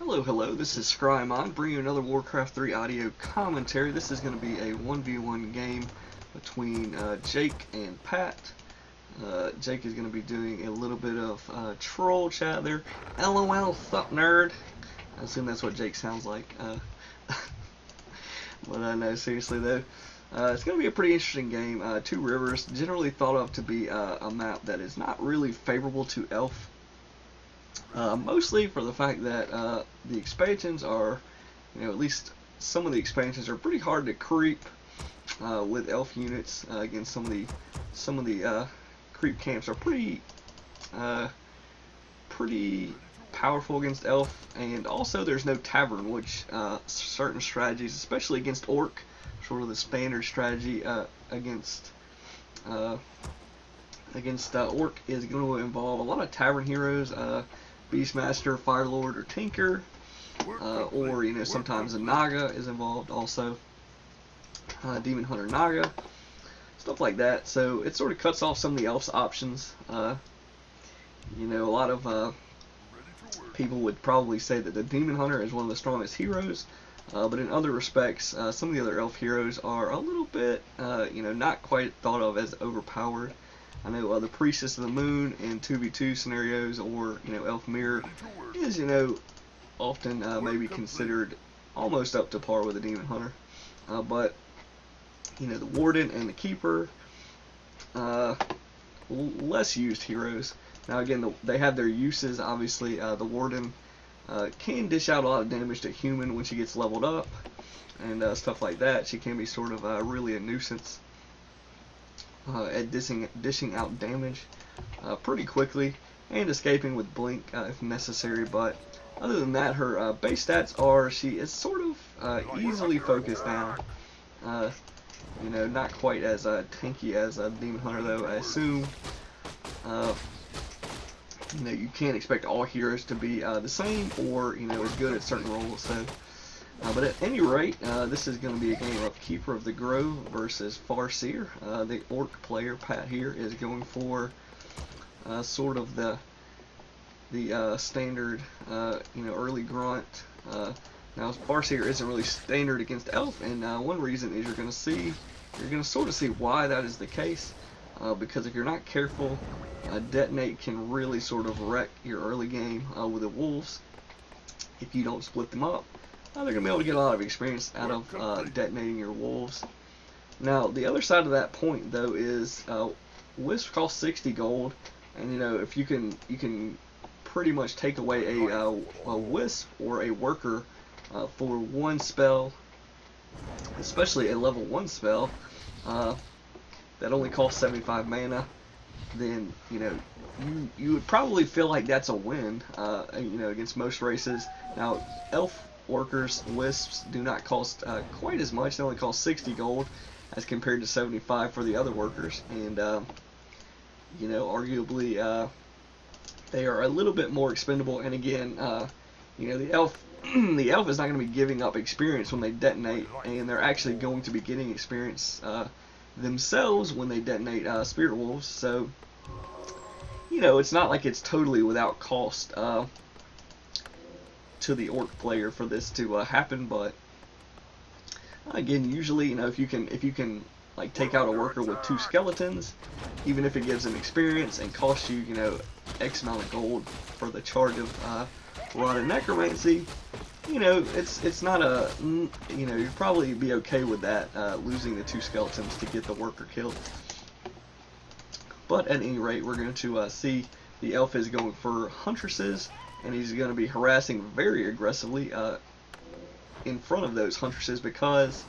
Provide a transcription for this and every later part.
Hello, hello, this is Scrymon, bringing you another Warcraft 3 audio commentary. This is going to be a 1v1 game between Jake and Pat. Jake is going to be doing a little bit of troll chat there. LOL, sup nerd. I assume that's what Jake sounds like. But no, seriously though. It's going to be a pretty interesting game. Two Rivers, generally thought of to be a map that is not really favorable to Elf. Mostly for the fact that the expansions are, at least some of the expansions are pretty hard to creep with Elf units. Again, some of the creep camps are pretty powerful against Elf, and also there's no tavern, which certain strategies, especially against Orc, sort of the standard strategy against Orc, is going to involve a lot of tavern heroes. Beastmaster, Firelord, or Tinker, or sometimes a Naga is involved also, Demon Hunter Naga, stuff like that. So it sort of cuts off some of the Elf's options. A lot of people would probably say that the Demon Hunter is one of the strongest heroes, but in other respects, some of the other Elf heroes are a little bit, not quite thought of as overpowered. I know the Priestess of the Moon in 2v2 scenarios, or Elf Mirror, is often maybe considered almost up to par with a Demon Hunter. But the Warden and the Keeper, less used heroes. Now again, they have their uses. Obviously, the Warden can dish out a lot of damage to human when she gets leveled up, and stuff like that. She can be sort of really a nuisance at dishing out damage pretty quickly and escaping with blink if necessary. But other than that, her base stats are she is sort of easily focused now. Not quite as tanky as a Demon Hunter though. I assume you can't expect all heroes to be the same or as good at certain roles. So. But at any rate, this is going to be a game of Keeper of the Grove versus Farseer. The Orc player, Pat, here is going for sort of the standard, early grunt. Now, Farseer isn't really standard against Elf, and one reason is you're going to sort of see why that is the case. Because if you're not careful, Detonate can really sort of wreck your early game with the Wolves if you don't split them up. They're going to be able to get a lot of experience out of detonating your wolves. Now, the other side of that point, though, is Wisp costs 60 gold, and if you can pretty much take away a Wisp or a Worker for one spell, especially a level 1 spell that only costs 75 mana, then you would probably feel like that's a win, against most races. Now, Elf Workers, Wisps do not cost quite as much. They only cost 60 gold as compared to 75 for the other workers, and arguably they are a little bit more expendable. And again, the elf the elf is not going to be giving up experience when they detonate, and they're actually going to be getting experience themselves when they detonate Spirit Wolves. So it's not like it's totally without cost to the Orc player for this to happen, but again, usually if you can like take out a worker with 2 skeletons, even if it gives them experience and costs you X amount of gold for the charge of Rod and Necromancy, it's not a you'd probably be okay with that, losing the 2 skeletons to get the worker killed. But at any rate, we're going to see the Elf is going for Huntresses, and he's going to be harassing very aggressively in front of those Huntresses because,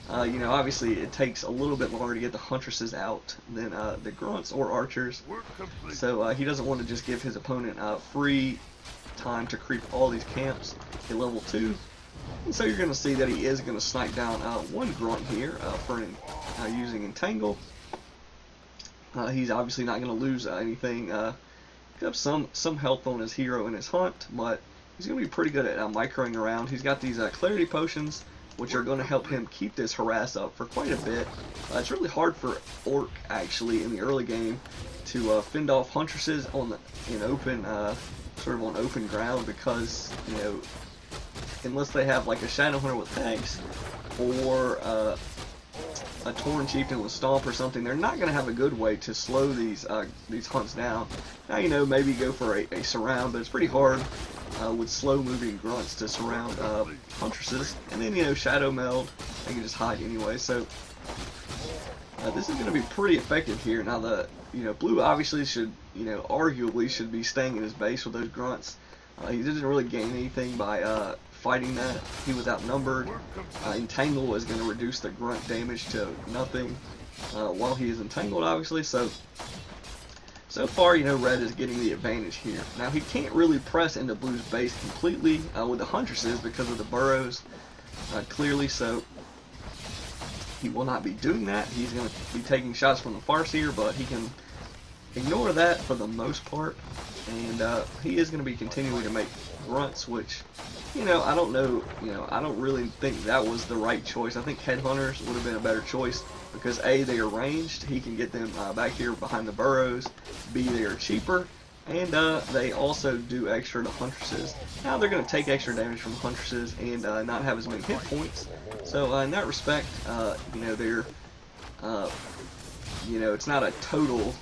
obviously it takes a little bit longer to get the Huntresses out than the Grunts or Archers. So he doesn't want to just give his opponent free time to creep all these camps at level 2. And so you're going to see that he is going to snipe down one Grunt here for using Entangle. He's obviously not going to lose anything. Up some health on his hero in his hunt, but he's going to be pretty good at microing around. He's got these clarity potions, which are going to help him keep this harass up for quite a bit. It's really hard for Orc actually in the early game to fend off Huntresses on open sort of on open ground, because unless they have like a Shadow Hunter with Hex or a Torn Chieftain with Stomp or something, they're not going to have a good way to slow these hunts down. Now, you know, maybe go for a surround, but it's pretty hard with slow-moving grunts to surround Huntresses. And then, you know, Shadow Meld, they can just hide anyway. So this is going to be pretty effective here. Now, Blue obviously should, you know, arguably should be staying in his base with those grunts. He didn't really gain anything by fighting that. He was outnumbered. Entangle is going to reduce the grunt damage to nothing while he is entangled, obviously. So far, you know, Red is getting the advantage here. Now, he can't really press into Blue's base completely with the Huntresses because of the burrows, clearly. So he will not be doing that. He's going to be taking shots from the Farseer, but he can ignore that for the most part. And he is going to be continuing to make grunts, which, you know, I don't know, you know, I don't really think that was the right choice. I think Headhunters would have been a better choice because A, they are ranged, he can get them back here behind the burrows, B, they are cheaper, and they also do extra to Huntresses. Now they're going to take extra damage from Huntresses and not have as many hit points, so in that respect, you know, they're, you know, it's not a total,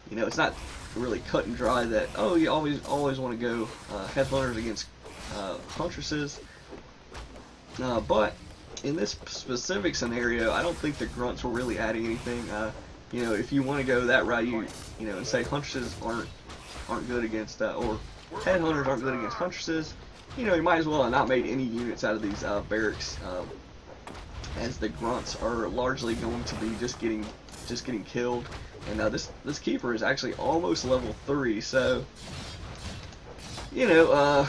you know, it's not really cut and dry that, oh, you always want to go Headhunters against Huntresses, but in this specific scenario, I don't think the grunts were really adding anything. You know, if you want to go that route, you know, and say Huntresses aren't good against, or Headhunters aren't good against Huntresses, you know, you might as well have not made any units out of these barracks, as the grunts are largely going to be just getting killed. And this keeper is actually almost level 3, so, you know,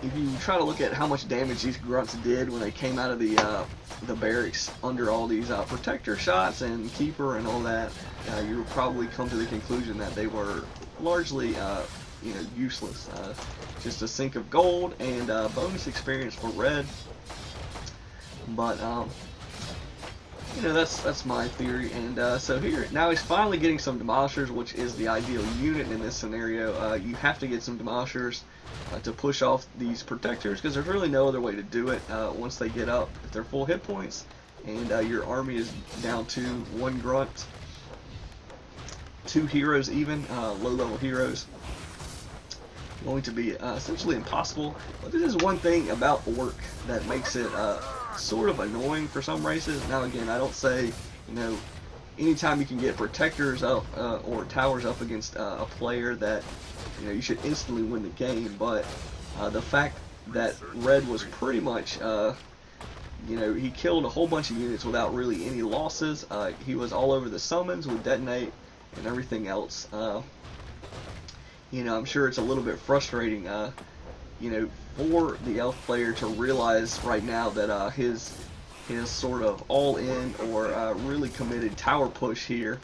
if you try to look at how much damage these grunts did when they came out of the barracks under all these protector shots and keeper and all that, you will probably come to the conclusion that they were largely, you know, useless. Just a sink of gold and bonus experience for Red. But you know, that's my theory. And so here now he's finally getting some demolishers, which is the ideal unit in this scenario. You have to get some demolishers to push off these protectors, because there's really no other way to do it once they get up, if they're full hit points and your army is down to 1 grunt, 2 heroes even, low level heroes. Going to be essentially impossible. But this is one thing about Orc that makes it sort of annoying for some races. Now again, I don't say, you know, anytime you can get protectors up or towers up against a player that, you know, you should instantly win the game, but the fact that Red was pretty much, you know, he killed a whole bunch of units without really any losses. He was all over the summons with detonate and everything else. You know, I'm sure it's a little bit frustrating, you know, for the elf player to realize right now that his sort of all-in or really committed tower push here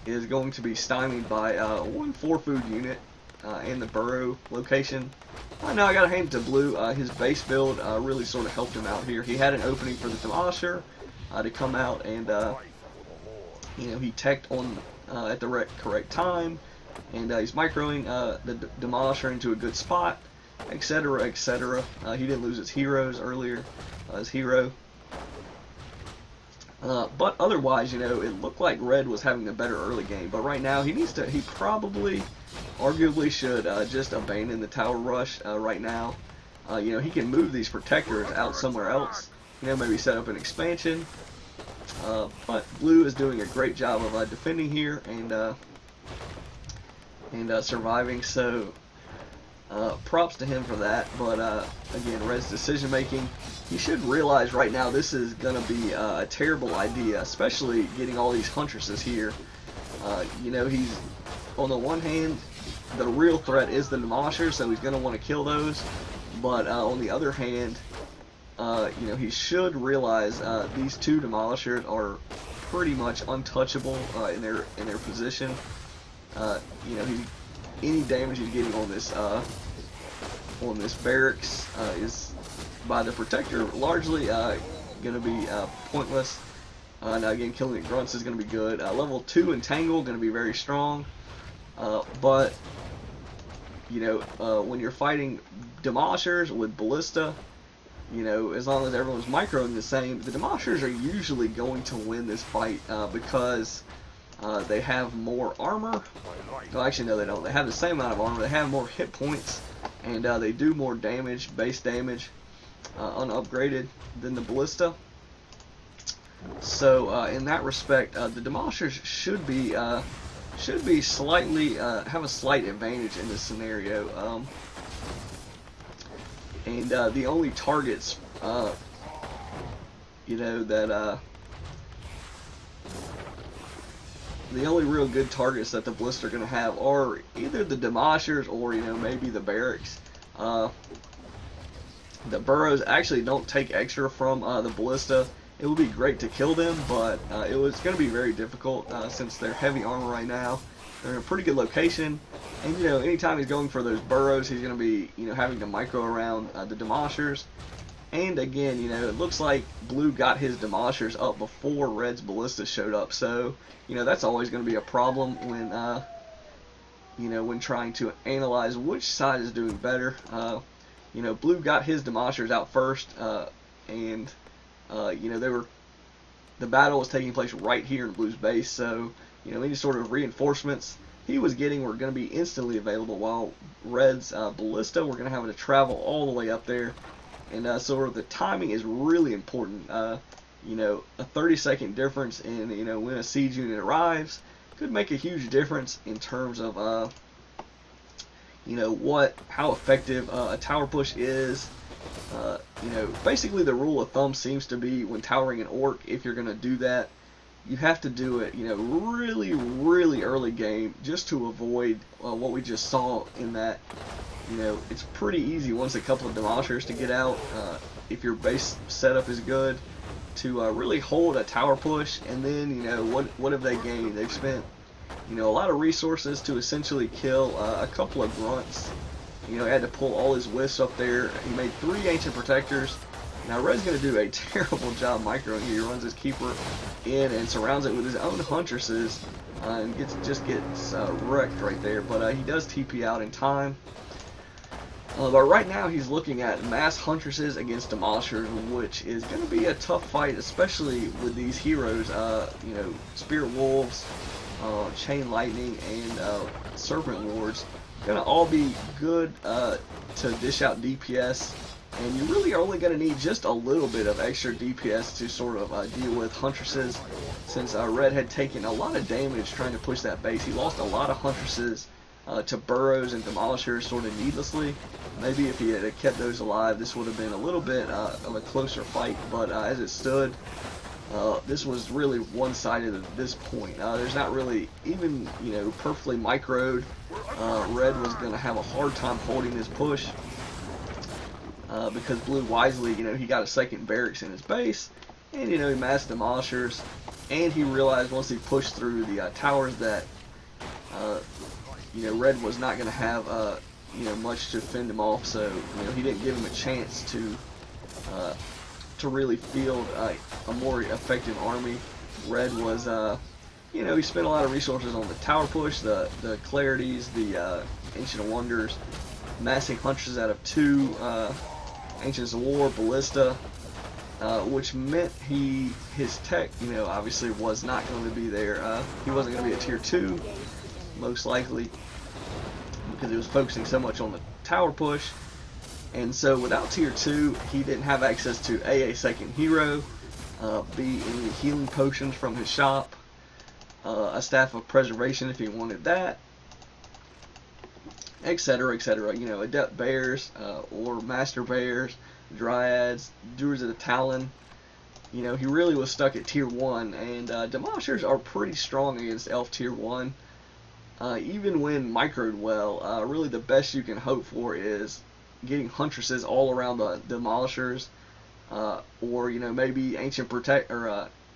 is going to be stymied by one 4-food unit in the burrow location. Now I gotta hand it to Blue. His base build really sort of helped him out here. He had an opening for the Demolisher to come out, and you know, he teched on at the correct time, and he's microing the Demolisher into a good spot, etc., etc. He didn't lose his heroes earlier, his hero. But otherwise, you know, it looked like Red was having a better early game. But right now, he probably, arguably should just abandon the tower rush right now. You know, he can move these protectors out somewhere else. You know, maybe set up an expansion. But Blue is doing a great job of defending here and surviving. So props to him for that. But again, Red's decision making. He should realize right now this is going to be a terrible idea, especially getting all these Huntresses here. You know, he's, on the one hand, the real threat is the Demolisher, so he's going to want to kill those. But on the other hand, you know, he should realize these 2 Demolishers are pretty much untouchable in their position. You know, any damage he's getting on this barracks is by the protector largely going to be pointless. Now again, killing the grunts is going to be good. Level 2 entangle going to be very strong, but when you're fighting demolishers with ballista, as long as everyone's microing the same, the demolishers are usually going to win this fight because they have more armor. Well, actually, no, they don't. They have the same amount of armor. They have more hit points, and they do more damage, base damage, unupgraded than the ballista. So in that respect, the demolishers should be slightly have a slight advantage in this scenario. And the only targets, that the only real good targets that the ballista are going to have are either the demolishers or maybe the barracks. The burrows actually don't take extra from the ballista. It would be great to kill them, but it was going to be very difficult since they're heavy armor right now. They're in a pretty good location, and anytime he's going for those burrows, he's going to be having to micro around the demolishers. And again, it looks like blue got his demolishers up before red's ballista showed up, so that's always going to be a problem when when trying to analyze which side is doing better. Blue got his demolishers out first, and the battle was taking place right here in blue's base, so any sort of reinforcements he was getting were going to be instantly available, while red's ballista were going to have to travel all the way up there. And so the timing is really important. A 30-second difference in when a siege unit arrives could make a huge difference in terms of how effective a tower push is. Basically the rule of thumb seems to be when towering an orc, if you're going to do that, you have to do it really, really early game, just to avoid what we just saw in that. It's pretty easy once a couple of demolishers to get out, if your base setup is good, to really hold a tower push. And then what have they gained? They've spent a lot of resources to essentially kill a couple of grunts. He had to pull all his wisps up there. He made 3 ancient protectors. Now red's going to do a terrible job microing here. He runs his keeper in and surrounds it with his own huntresses, and just gets wrecked right there. But he does TP out in time. But right now he's looking at mass huntresses against demolishers, which is going to be a tough fight, especially with these heroes. Spirit wolves, chain lightning, and serpent wards going to all be good to dish out DPS. And you really are only going to need just a little bit of extra DPS to sort of deal with huntresses, since red had taken a lot of damage trying to push that base. He lost a lot of huntresses to burrows and demolishers sort of needlessly. Maybe if he had kept those alive, this would have been a little bit of a closer fight, but as it stood, this was really one-sided at this point. There's not really, even perfectly microed, red was going to have a hard time holding this push, because blue wisely, he got a second barracks in his base, and he massed demolishers, and he realized once he pushed through the towers that red was not going to have much to fend him off, so he didn't give him a chance to really field a more effective army. Red was he spent a lot of resources on the tower push, the clarities, the ancient wonders, massing hunters out of 2 ancients of war, ballista, which meant his tech obviously was not going to be there. He wasn't going to be a tier 2 most likely, because he was focusing so much on the tower push. And so without tier 2, he didn't have access to A second hero, B, any healing potions from his shop, a staff of preservation if he wanted that, etc, etc. Adept bears, or master bears, dryads, doers of the talon. He really was stuck at tier 1, and demolishers are pretty strong against elf tier 1. Even when microed well, really the best you can hope for is getting huntresses all around the demolishers, or maybe ancient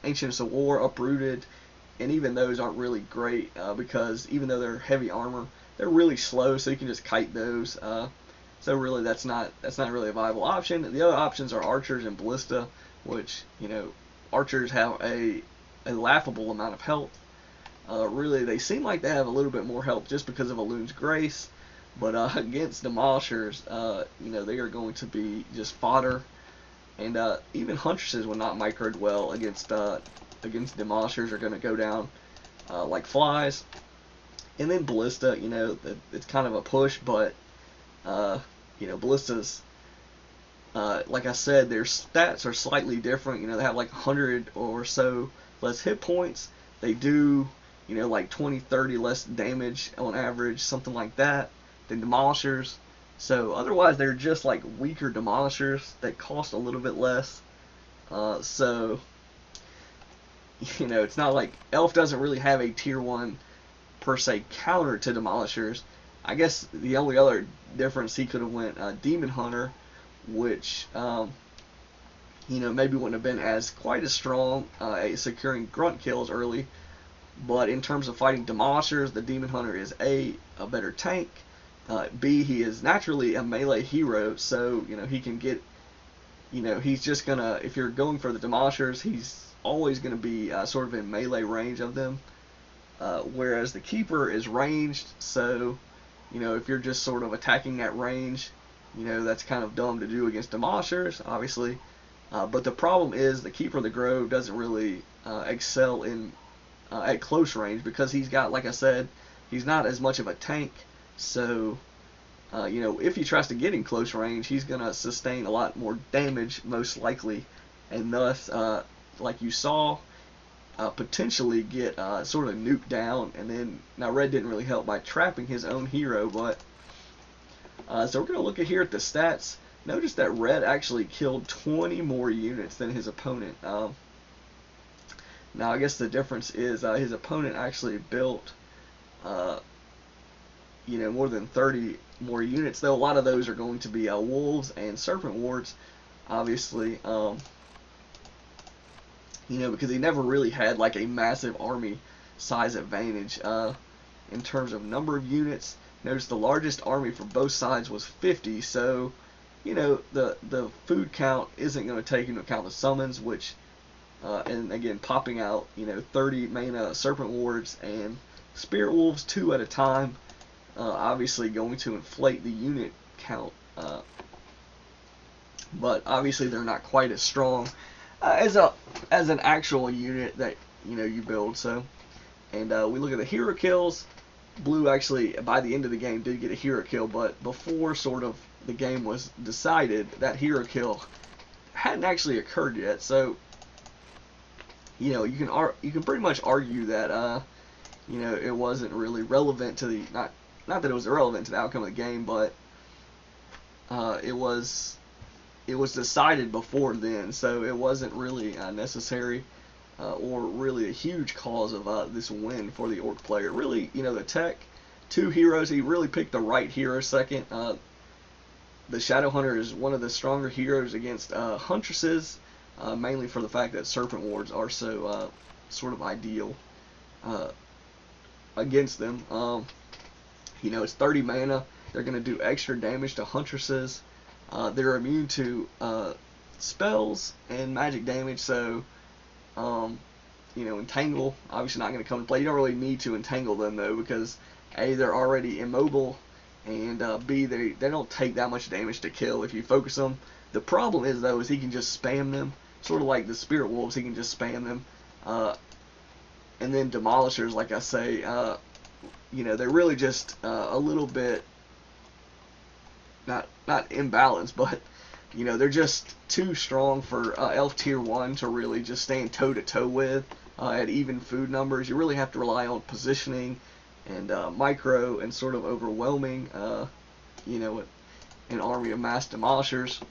ancients of war uprooted, and even those aren't really great, because even though they're heavy armor, they're really slow, so you can just kite those. So really that's not really a viable option. The other options are archers and ballista, which archers have a laughable amount of health. Really, they seem like they have a little bit more health just because of Elun's Grace, But against demolishers, they are going to be just fodder, and even huntresses will not microed well against demolishers. Are going to go down like flies. And then ballista, it's kind of a push, but ballistas, like I said, their stats are slightly different. They have like 100 or so less hit points. They do, like 20, 30 less damage on average, something like that, than demolishers. So otherwise, they're just like weaker demolishers that cost a little bit less. So it's not like Elf doesn't really have a tier 1 per se counter to demolishers. I guess the only other difference, he could have went Demon Hunter, which maybe wouldn't have been as quite as strong at securing grunt kills early. But in terms of fighting demolishers, the Demon Hunter is a better tank. B, he is naturally a melee hero, so he can get, he's just gonna, if you're going for the demolishers, he's always gonna be sort of in melee range of them. Whereas the Keeper is ranged, so if you're just sort of attacking that range, that's kind of dumb to do against demolishers, obviously. But the problem is the Keeper of the Grove doesn't really excel in at close range, because he's got, like I said, he's not as much of a tank. So if he tries to get in close range, he's gonna sustain a lot more damage, most likely, and thus, like you saw, potentially get sort of nuked down. And then, now Red didn't really help by trapping his own hero, but so we're going to look at here at the stats. Notice that Red actually killed 20 more units than his opponent. Now I guess the difference is his opponent actually built more than 30 more units, though a lot of those are going to be wolves and serpent wards, obviously. Because he never really had like a massive army size advantage in terms of number of units. Notice the largest army for both sides was 50, so the food count isn't going to take into account the summons, which and again, popping out 30 mana serpent wards and spirit wolves 2 at a time, obviously going to inflate the unit count, but obviously they're not quite as strong as an actual unit that you build. So, and we look at the hero kills. Blue actually, by the end of the game, did get a hero kill, but before sort of the game was decided, that hero kill hadn't actually occurred yet. So you can pretty much argue that it wasn't really relevant to the not that it was irrelevant to the outcome of the game, but it was decided before then, so it wasn't really necessary or really a huge cause of this win for the Orc player. Really, the tech, 2 heroes, he really picked the right hero second. The Shadow Hunter is one of the stronger heroes against Huntresses, mainly for the fact that Serpent Wards are so sort of ideal against them. It's 30 mana. They're going to do extra damage to Huntresses. They're immune to spells and magic damage, so Entangle, obviously not going to come into play. You don't really need to entangle them, though, because A, they're already immobile, and B, they don't take that much damage to kill if you focus them. The problem is, though, is he can just spam them, sort of like the Spirit Wolves. He can just spam them, and then Demolishers, like I say, they're really just a little bit not imbalanced, but they're just too strong for Elf Tier 1 to really just stand toe-to-toe with at even food numbers. You really have to rely on positioning and micro and sort of overwhelming, an army of mass demolishers.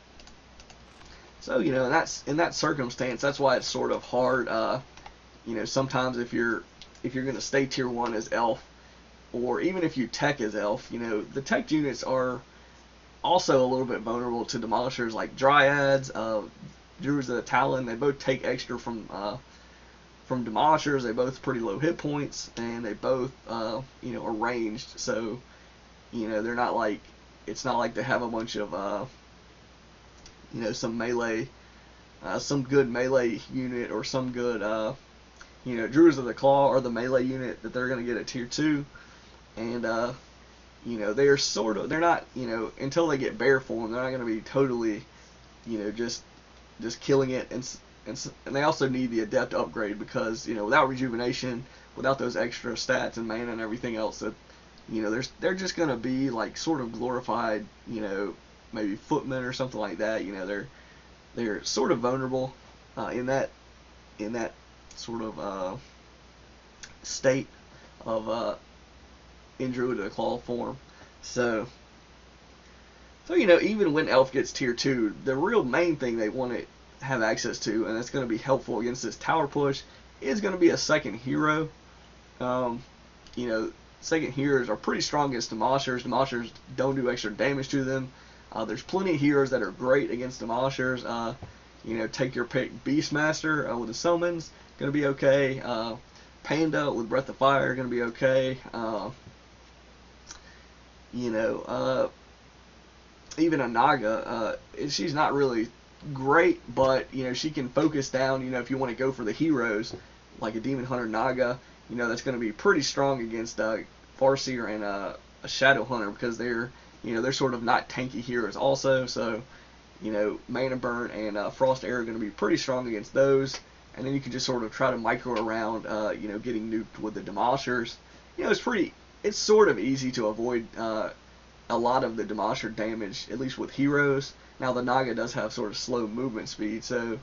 So, in that circumstance, that's why it's sort of hard, sometimes if you're going to stay Tier 1 as Elf, or even if you tech as Elf, the tech units are also a little bit vulnerable to demolishers, like Dryads, Druids of the Talon. They both take extra from demolishers. They both pretty low hit points, and they both are ranged. So they're not like, it's not like they have a bunch of some melee, some good melee unit, or some good Druids of the Claw or the melee unit that they're going to get at Tier 2, and they're not, until they get bear form, they're not going to be totally, just killing it. And they also need the adept upgrade because, without rejuvenation, without those extra stats and mana and everything else, that, they're just going to be like sort of glorified, maybe footmen or something like that. They're sort of vulnerable in that sort of state of in Druid Claw form. So even when Elf gets tier 2, the real main thing they want to have access to, and that's going to be helpful against this tower push, is going to be a second hero. Second heroes are pretty strong against Demolishers. Demolishers don't do extra damage to them. There's plenty of heroes that are great against Demolishers. Take your pick. Beastmaster with the summons, going to be okay. Panda with Breath of Fire, going to be okay. Even a Naga, she's not really great, but she can focus down. If you want to go for the heroes, like a Demon Hunter Naga, that's going to be pretty strong against Farseer and a Shadow Hunter because they're sort of not tanky heroes also. So Mana Burn and Frost Air are going to be pretty strong against those. And then you can just sort of try to micro around, getting nuked with the Demolishers. It's sort of easy to avoid a lot of the Demolisher damage, at least with heroes. Now the Naga does have sort of slow movement speed, so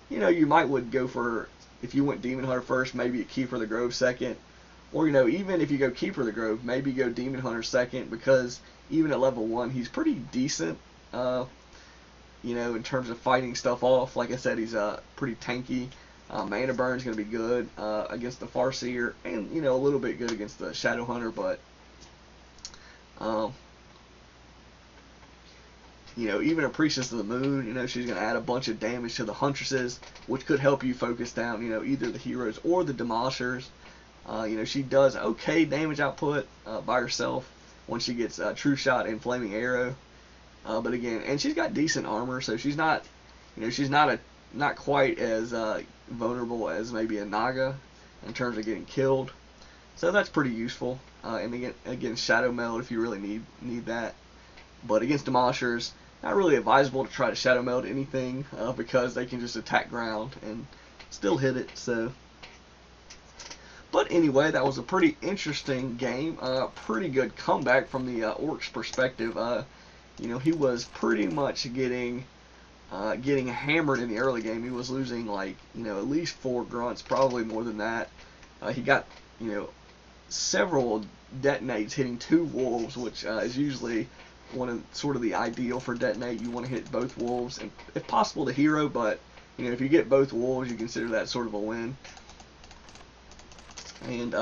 you might would go for, if you went Demon Hunter first, maybe a Keeper of the Grove second, or even if you go Keeper of the Grove, maybe go Demon Hunter second, because even at level 1 he's pretty decent, in terms of fighting stuff off. Like I said, he's pretty tanky. Mana Burn's going to be good against the Farseer, and a little bit good against the Shadow Hunter, but even a Priestess of the Moon, she's going to add a bunch of damage to the Huntresses, which could help you focus down, either the heroes or the Demolishers. She does okay damage output by herself when she gets True Shot and Flaming Arrow. But again, and she's got decent armor, so she's not, not quite as vulnerable as maybe a Naga in terms of getting killed. So that's pretty useful. And again, Shadow Meld if you really need that. But against Demolishers, not really advisable to try to Shadow Meld anything because they can just attack ground and still hit it. But anyway, that was a pretty interesting game. Pretty good comeback from the Orc's perspective. He was pretty much getting hammered in the early game. He was losing at least 4 grunts, probably more than that. He got several detonates hitting 2 wolves, which is usually sort of the ideal for detonate. You want to hit both wolves and if possible the hero, but if you get both wolves, you consider that sort of a win. And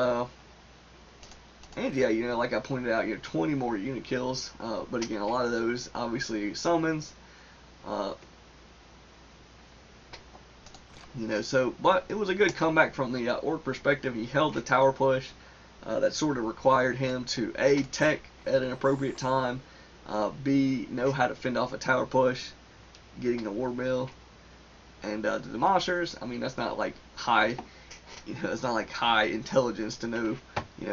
yeah, like I pointed out, 20 more unit kills, but again, a lot of those obviously summons. But it was a good comeback from the Orc perspective. He held the tower push. That sort of required him to A, tech at an appropriate time, B, know how to fend off a tower push, getting the war bill, and the Demolishers. I mean, that's not like high, it's not like high intelligence to know,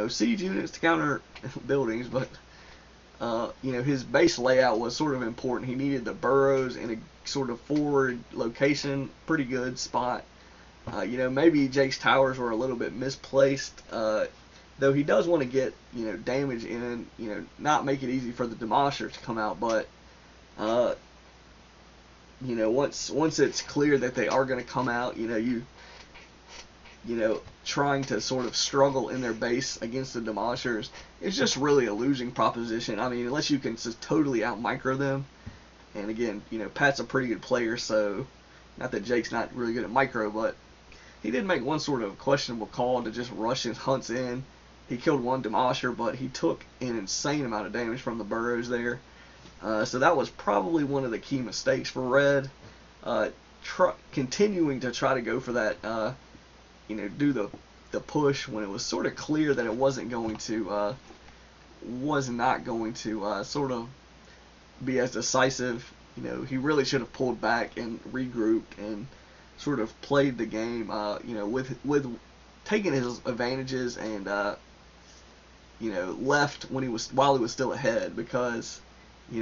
siege units to counter buildings, but his base layout was sort of important. He needed the burrows in a sort of forward location, pretty good spot. Maybe Jake's towers were a little bit misplaced, though he does want to get, damage in, not make it easy for the Demolishers to come out, but, once it's clear that they are going to come out, trying to sort of struggle in their base against the Demolishers is just really a losing proposition. I mean, unless you can just totally out-micro them. And again, Pat's a pretty good player, so not that Jake's not really good at micro, but he did make one sort of questionable call to just rush his hunts in. He killed one Demolisher, but he took an insane amount of damage from the burrows there. So that was probably one of the key mistakes for Red. Continuing to try to go for that, do the push when it was sort of clear that it was not going to sort of be as decisive. He really should have pulled back and regrouped and sort of played the game, with taking his advantages and left while he was still ahead, because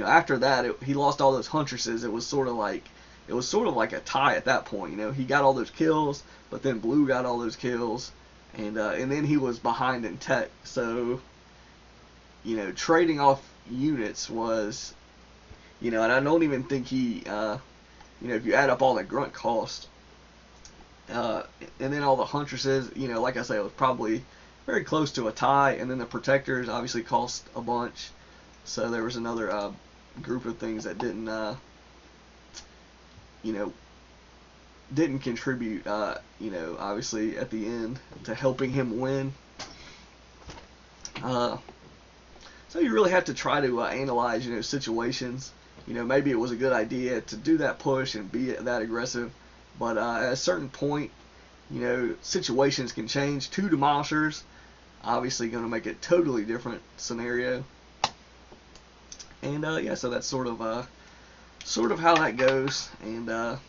after that he lost all those huntresses. It was sort of like a tie at that point. He got all those kills, but then Blue got all those kills, and then he was behind in tech. So trading off units was, and I don't even think he, if you add up all the grunt cost, and then all the huntresses, like I say, it was probably very close to a tie. And then the protectors obviously cost a bunch, so there was another group of things that didn't contribute, obviously at the end to helping him win. So you really have to try to analyze, situations. Maybe it was a good idea to do that push and be that aggressive, but at a certain point, situations can change. 2 demolishers, obviously going to make a totally different scenario. And yeah, so that's sort of how that goes. And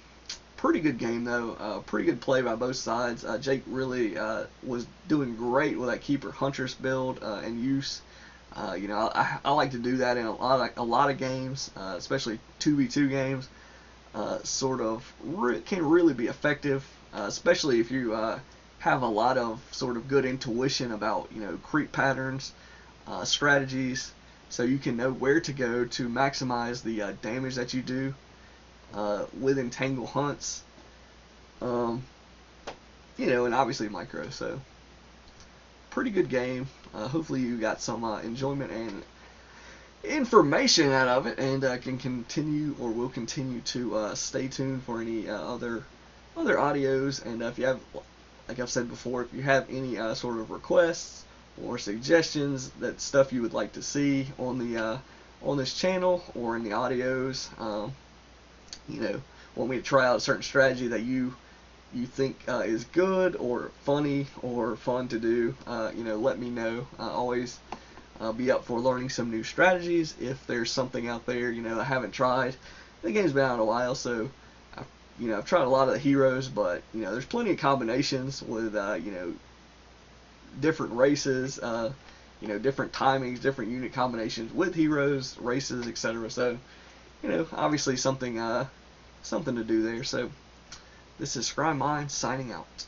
pretty good game though. Pretty good play by both sides. Jake really was doing great with that keeper huntress build and use. I like to do that in a lot of games, especially 2v2 games. Can really be effective, especially if you have a lot of sort of good intuition about creep patterns, strategies, so you can know where to go to maximize the damage that you do with entangle hunts. And obviously micro. So pretty good game. Hopefully you got some enjoyment and information out of it, and will continue to stay tuned for any other audios. And if you have, like I've said before, if you have any sort of requests or suggestions, that stuff you would like to see on the on this channel or in the audios, want me to try out a certain strategy that you think is good or funny or fun to do, let me know. Always be up for learning some new strategies. If there's something out there I haven't tried. The game's been out a while, so I've tried a lot of the heroes, but there's plenty of combinations with different races, different timings, different unit combinations with heroes, races, etc. So obviously something to do there. So this is Scry Mind signing out.